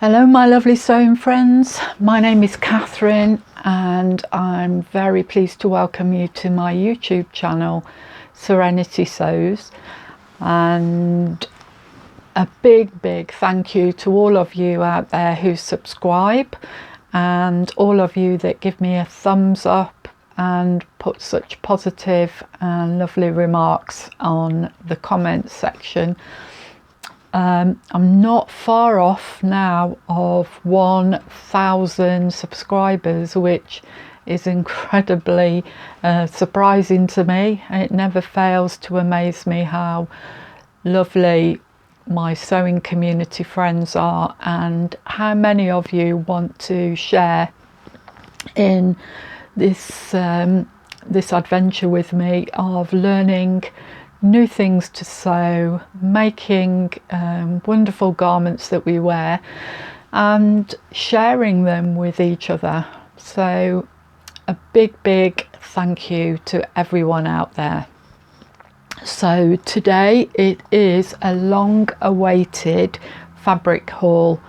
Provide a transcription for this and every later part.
Hello my lovely sewing friends, my name is Catherine and I'm very pleased to welcome you to my YouTube channel Serenity Sews, and a big thank you to all of you out there who subscribe and all of you that give me a thumbs up and put such positive and lovely remarks on the comments section. I'm not far off now of 1,000 subscribers, which is incredibly surprising to me. It never fails to amaze me how lovely my sewing community friends are and how many of you want to share in this this adventure with me of learning new things to sew, making wonderful garments that we wear and sharing them with each other. So a big thank you to everyone out there. So today it is a long awaited fabric haul,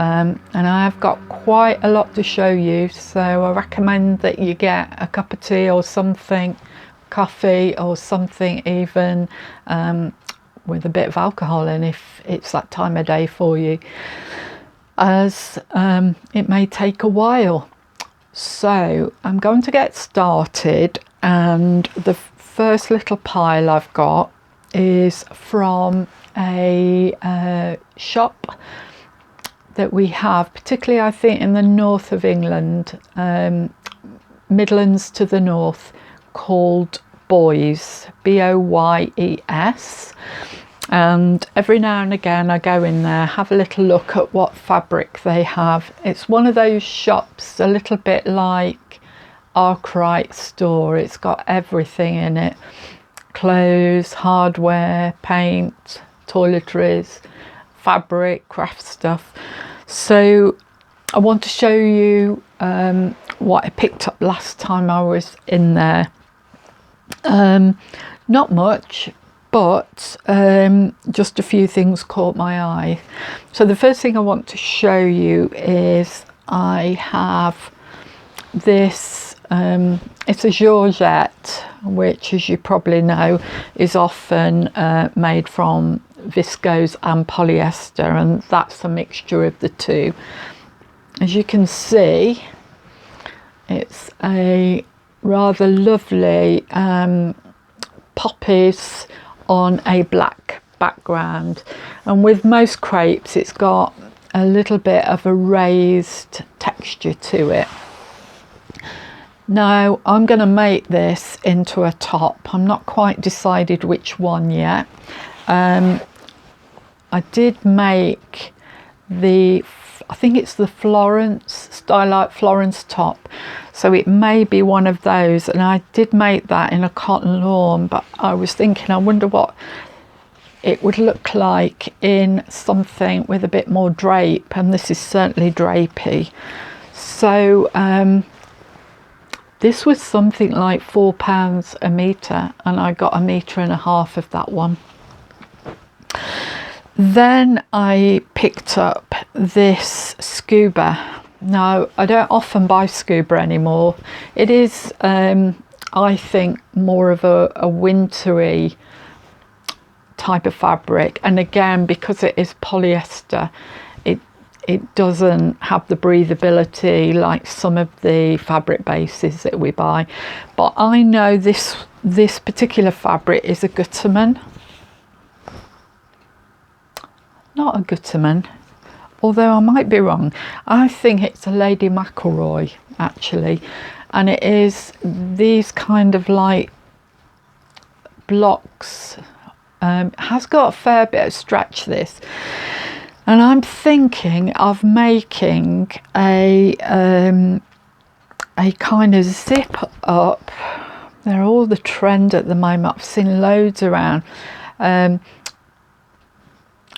and I've got quite a lot to show you, so I recommend that you get a cup of tea or something, coffee or something even, with a bit of alcohol in if it's that time of day for you, as it may take a while. So I'm going to get started, and the first little pile I've got is from a shop that we have, particularly I think in the north of England, Midlands to the north, called Boys, Boyes, and every now and again I go in there, have a little look at what fabric they have. It's one of those shops a little bit like Arkwright store. It's got everything in it: clothes, hardware, paint, toiletries, fabric, craft stuff. So I want to show you what I picked up last time I was in there. Not much, but just a few things caught my eye. So the first thing I want to show you is I have this, it's a georgette, which, as you probably know, is often made from viscose and polyester, and that's a mixture of the two. As you can see, it's a rather lovely poppies on a black background, and with most crepes it's got a little bit of a raised texture to it. Now I'm going to make this into a top. I'm not quite decided which one yet. I did make I think it's the Florence, Stylight Florence top, so it may be one of those, and I did make that in a cotton lawn, but I was thinking I wonder what it would look like in something with a bit more drape, and this is certainly drapey. So this was something like £4 a metre, and I got 1.5 metres of that one. Then I picked up this scuba. Now I don't often buy scuba anymore. It is I think more of a wintry type of fabric, and again, because it is polyester, it doesn't have the breathability like some of the fabric bases that we buy. But I know this particular fabric is a Gutterman. Not a Gutterman, although I might be wrong. I think it's a Lady McElroy actually, and it is these kind of like blocks. Has got a fair bit of stretch, this, and I'm thinking of making a kind of zip up. They're all the trend at the moment. I've seen loads around.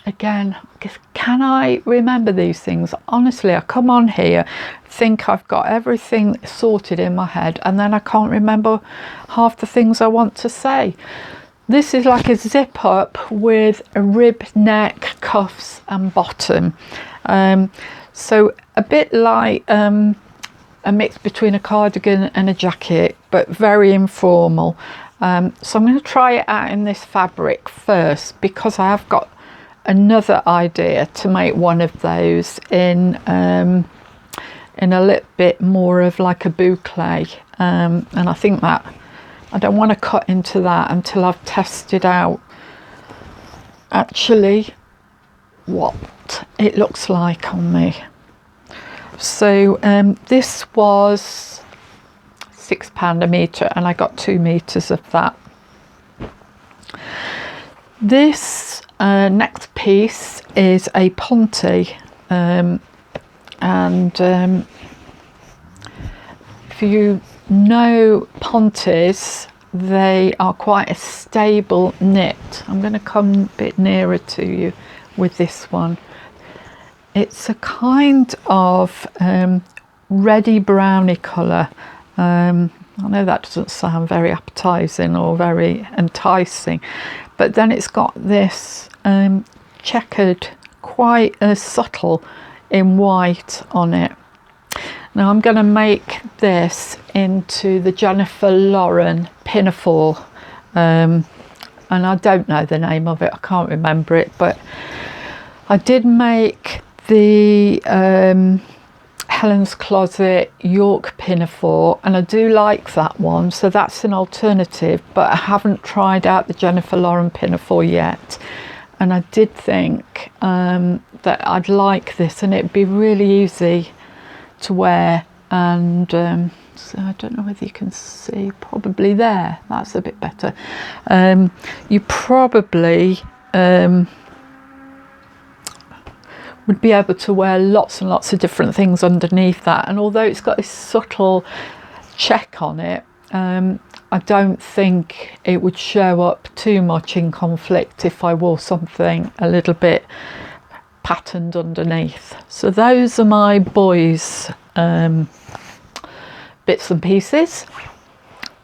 Again, can I remember these things? Honestly, I come on here, think I've got everything sorted in my head, and then I can't remember half the things I want to say. This is like a zip up with a rib neck, cuffs and bottom, So a bit like a mix between a cardigan and a jacket, but very informal. So I'm going to try it out in this fabric first, because I have got another idea to make one of those in a little bit more of like a boucle, and I think that I don't want to cut into that until I've tested out actually what it looks like on me. So this was £6 a metre, and I got 2 metres of that. This next piece is a ponte, and if you know pontes, they are quite a stable knit. I'm going to come a bit nearer to you with this one. It's a kind of reddy browny colour. I know that doesn't sound very appetizing or very enticing, but then it's got this checkered, quite subtle in white on it. Now I'm going to make this into the Jennifer Lauren pinafore, and I don't know the name of it, I can't remember it, but I did make the Helen's Closet York pinafore, and I do like that one, so that's an alternative, but I haven't tried out the Jennifer Lauren pinafore yet, and I did think that I'd like this, and it'd be really easy to wear. And so I don't know whether you can see, probably there, that's a bit better. You probably would be able to wear lots and lots of different things underneath that, and although it's got this subtle check on it, I don't think it would show up too much in conflict if I wore something a little bit patterned underneath. So those are my boys' bits and pieces.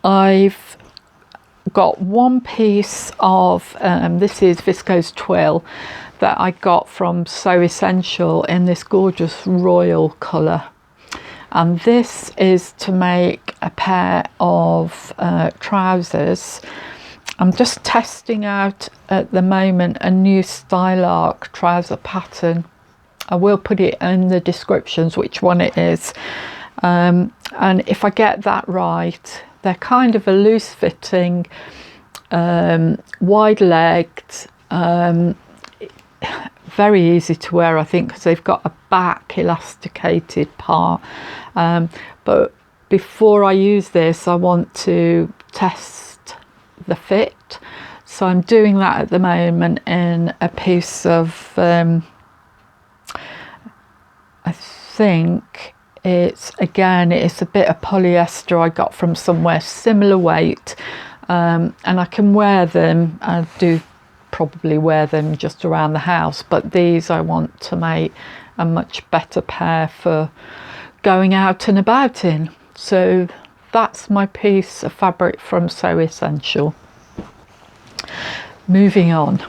I've got one piece of this is viscose twill that I got from So Essential in this gorgeous royal colour, and this is to make a pair of trousers. I'm just testing out at the moment a new Stylark trouser pattern. I will put it in the descriptions which one it is, and if I get that right, they're kind of a loose fitting, wide legged, very easy to wear, I think, because they've got a back elasticated part, but before I use this I want to test the fit, so I'm doing that at the moment in a piece of I think it's a bit of polyester I got from somewhere, similar weight, and I can wear them. I do probably wear them just around the house, but these I want to make a much better pair for going out and about in. So that's my piece of fabric from So Essential. Moving on,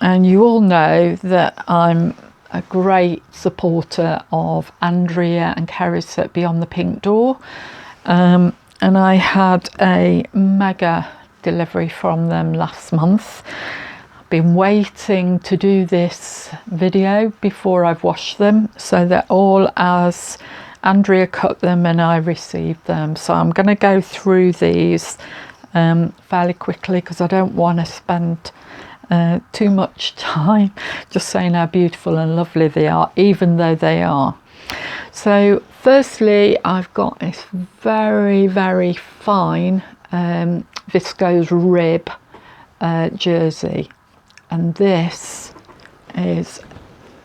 and you all know that I'm a great supporter of Andrea and Kerry's at Beyond the Pink Door, and I had a mega delivery from them last month. I've been waiting to do this video before I've washed them, so they're all as Andrea cut them and I received them. So I'm going to go through these fairly quickly, because I don't want to spend too much time just saying how beautiful and lovely they are, even though they are. So firstly, I've got this very, very fine viscose rib jersey, and this is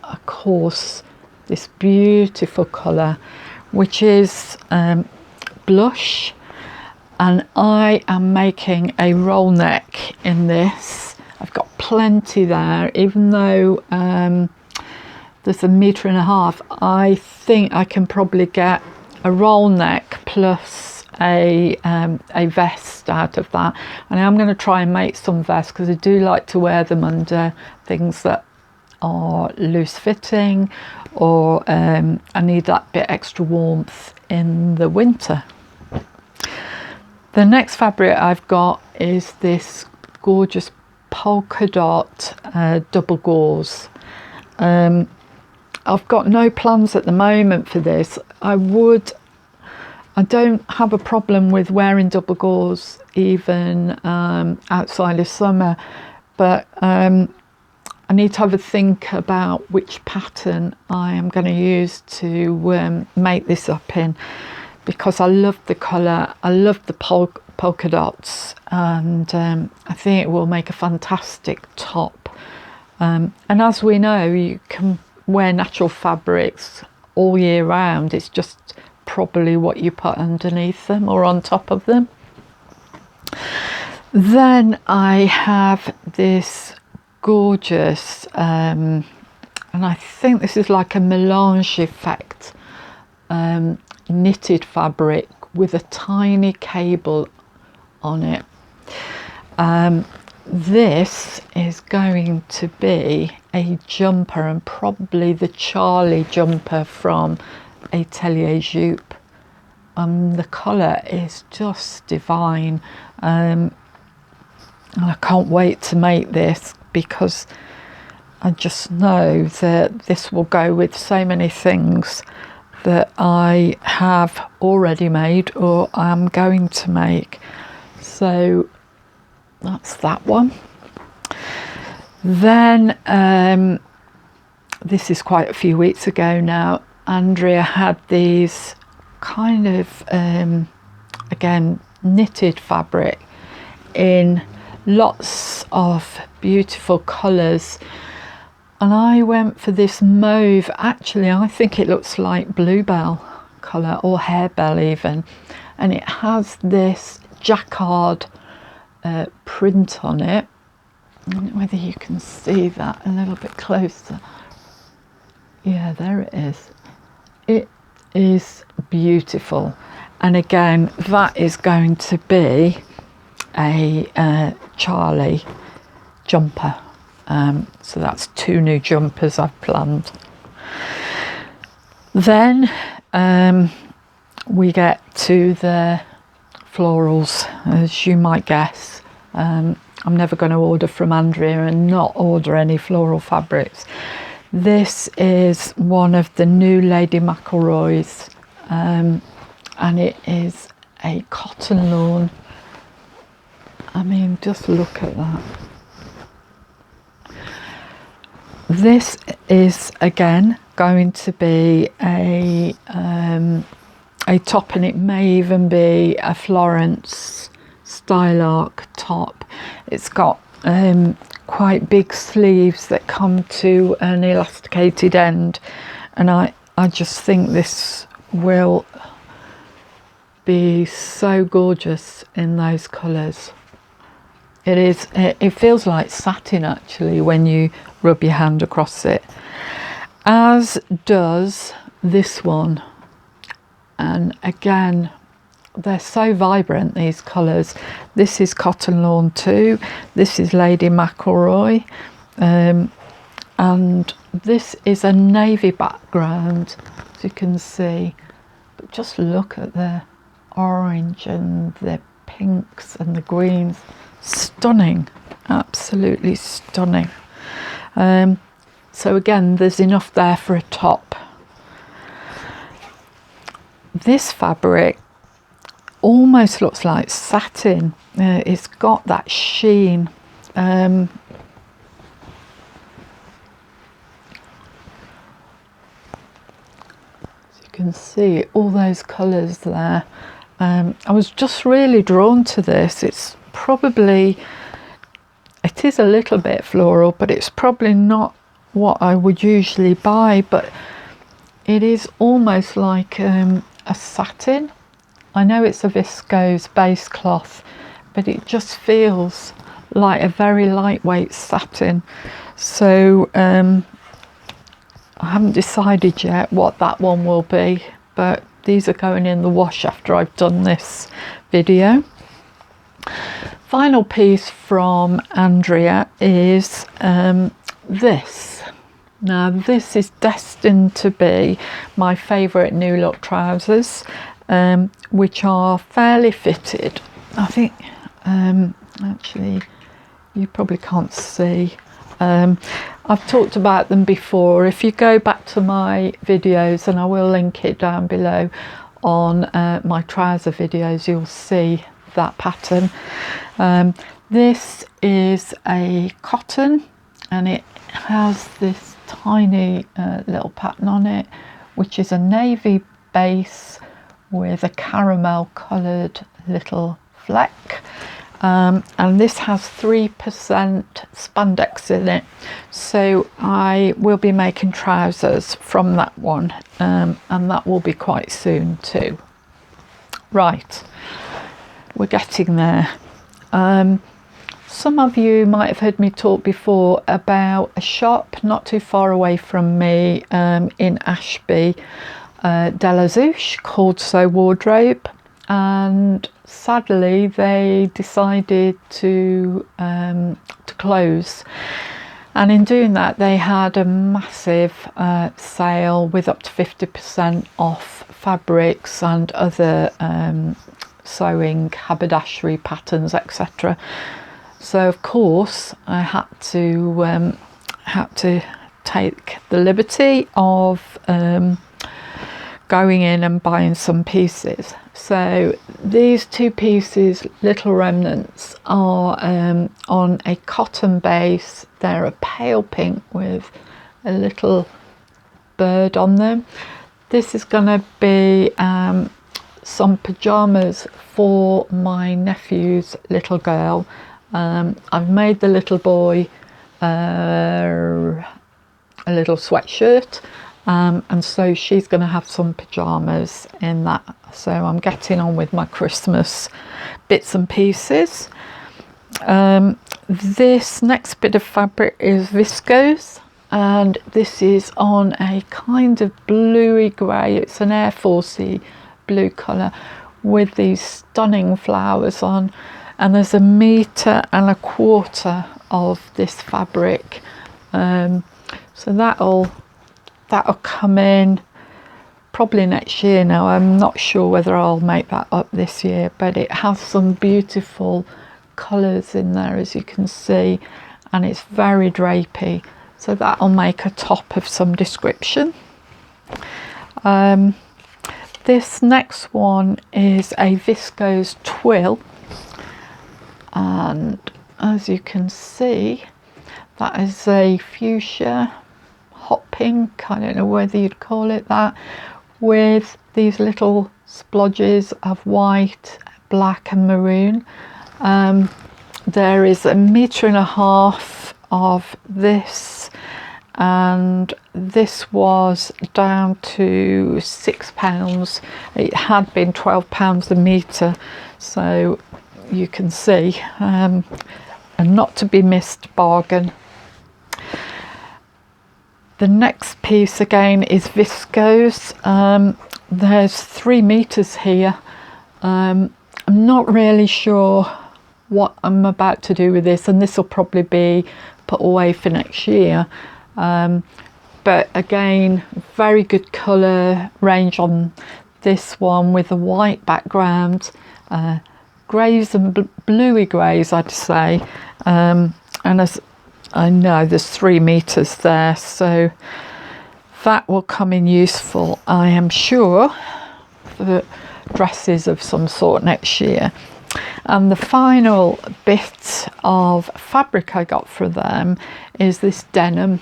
of course this beautiful colour, which is blush, and I am making a roll neck in this. I've got plenty there, even though there's 1.5 meters. I think I can probably get a roll neck plus a vest out of that, and I'm going to try and make some vests, because I do like to wear them under things that are loose fitting, or I need that bit extra warmth in the winter. The next fabric I've got is this gorgeous polka dot double gauze. I've got no plans at the moment for this. I don't have a problem with wearing double gauze even outside of summer, but I need to have a think about which pattern I am going to use to make this up in, because I love the colour, I love the polka dots, and I think it will make a fantastic top. And as we know, you can wear natural fabrics all year round. It's just probably what you put underneath them or on top of them. Then I have this gorgeous and I think this is like a melange effect knitted fabric with a tiny cable on it. This is going to be a jumper, and probably the Charlie jumper from Atelier Jupe. The colour is just divine, and I can't wait to make this, because I just know that this will go with so many things that I have already made or I'm going to make. So that's that one. Then this is quite a few weeks ago now. Andrea had these kind of again knitted fabric in lots of beautiful colours, and I went for this mauve. Actually, I think it looks like bluebell colour or harebell even, and it has this jacquard print on it. I don't know whether you can see that a little bit closer. Yeah, there it is. It is beautiful, and again that is going to be a Charlie jumper, so that's 2 new jumpers I've planned. Then we get to the florals, as you might guess. I'm never going to order from Andrea and not order any floral fabrics. This is one of the new Lady McElroy's, and it is a cotton lawn. I mean, just look at that. This is again going to be a top, and it may even be a Florence stylark top. It's got quite big sleeves that come to an elasticated end, and I just think this will be so gorgeous in those colours. It feels like satin actually when you rub your hand across it, as does this one. And again, they're so vibrant, these colours. This is cotton lawn too. This is Lady McElroy, and this is a navy background, as you can see. But just look at the orange and the pinks and the greens. Stunning, absolutely stunning. So again, there's enough there for a top. This fabric almost looks like satin. It's got that sheen. As you can see, all those colours there. I was just really drawn to this. It is a little bit floral, but it's probably not what I would usually buy, but it is almost like a satin. I know it's a viscose base cloth, but it just feels like a very lightweight satin. So I haven't decided yet what that one will be, but these are going in the wash after I've done this video. Final piece from Andrea is this. Now this is destined to be my favourite new look trousers, which are fairly fitted. I think actually you probably can't see. I've talked about them before. If you go back to my videos, and I will link it down below on my trouser videos, you'll see that pattern. This is a cotton, and it has this tiny little pattern on it, which is a navy base with a caramel coloured little fleck. And this has 3% spandex in it, so I will be making trousers from that one, and that will be quite soon too. Right, we're getting there. Some of you might have heard me talk before about a shop not too far away from me in Ashby, de la Zouche, called So Wardrobe, and sadly they decided to close, and in doing that they had a massive sale with up to 50% off fabrics and other sewing, haberdashery patterns, etc. So of course I had to take the liberty of going in and buying some pieces. So these two pieces, little remnants, are on a cotton base. They're a pale pink with a little bird on them. This is going to be some pyjamas for my nephew's little girl. I've made the little boy a little sweatshirt, and so she's going to have some pyjamas in that. So I'm getting on with my Christmas bits and pieces. This next bit of fabric is viscose, and this is on a kind of bluey grey. It's an Air Forcey blue colour with these stunning flowers on, and there's 1.25 meters of this fabric. So that'll come in probably next year. Now I'm not sure whether I'll make that up this year, but it has some beautiful colours in there, as you can see, and it's very drapey, so that'll make a top of some description. This next one is a viscose twill, and as you can see, that is a fuchsia, hot pink, I don't know whether you'd call it that, with these little splodges of white, black and maroon. There is 1.5 meters of this, and this was down to £6. It had been £12 a metre, so you can see, a not to be missed bargain. The next piece again is viscose. There's 3 meters here. I'm not really sure what I'm about to do with this, and this will probably be put away for next year. But again, very good colour range on this one, with a white background, greys and bluey greys, I'd say, and as I know, there's 3 meters there, so that will come in useful, I am sure, for dresses of some sort next year. And the final bit of fabric I got for them is this denim,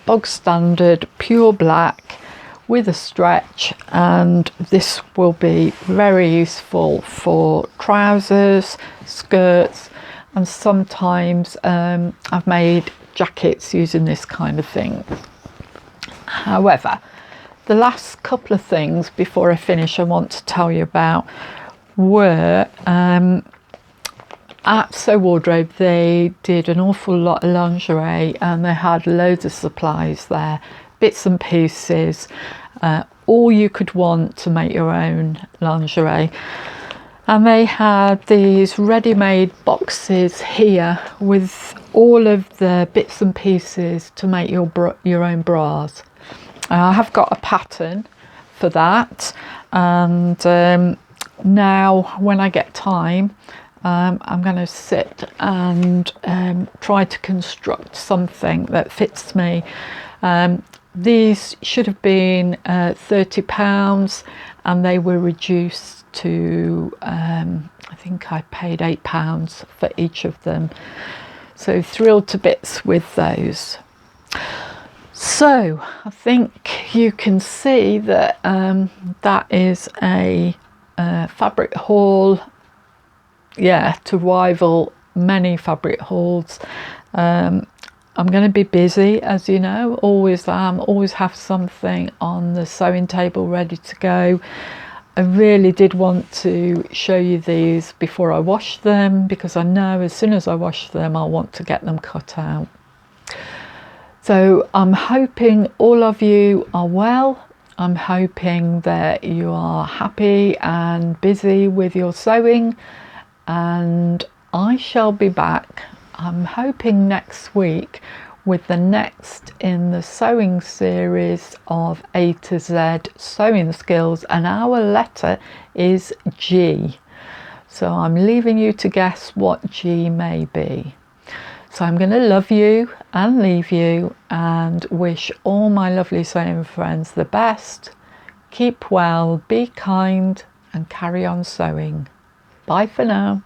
bog standard, pure black with a stretch, and this will be very useful for trousers, skirts, and sometimes I've made jackets using this kind of thing. However, the last couple of things before I finish I want to tell you about were at So Wardrobe. They did an awful lot of lingerie, and they had loads of supplies there, bits and pieces, all you could want to make your own lingerie. And they had these ready-made boxes here with all of the bits and pieces to make your own bras. I have got a pattern for that, and now when I get time, I'm going to sit and try to construct something that fits me. These should have been £30, and they were reduced to I think I paid £8 for each of them, so thrilled to bits with those. So I think you can see that that is a fabric haul, yeah, to rival many fabric hauls. I'm going to be busy, as you know, always have something on the sewing table ready to go. I really did want to show you these before I wash them, because I know as soon as I wash them I'll want to get them cut out. So I'm hoping all of you are well. I'm hoping that you are happy and busy with your sewing, and I shall be back, I'm hoping next week, with the next in the sewing series of A to Z sewing skills, and our letter is G. So I'm leaving you to guess what G may be. So I'm going to love you and leave you and wish all my lovely sewing friends the best. Keep well, be kind, and carry on sewing. Bye for now.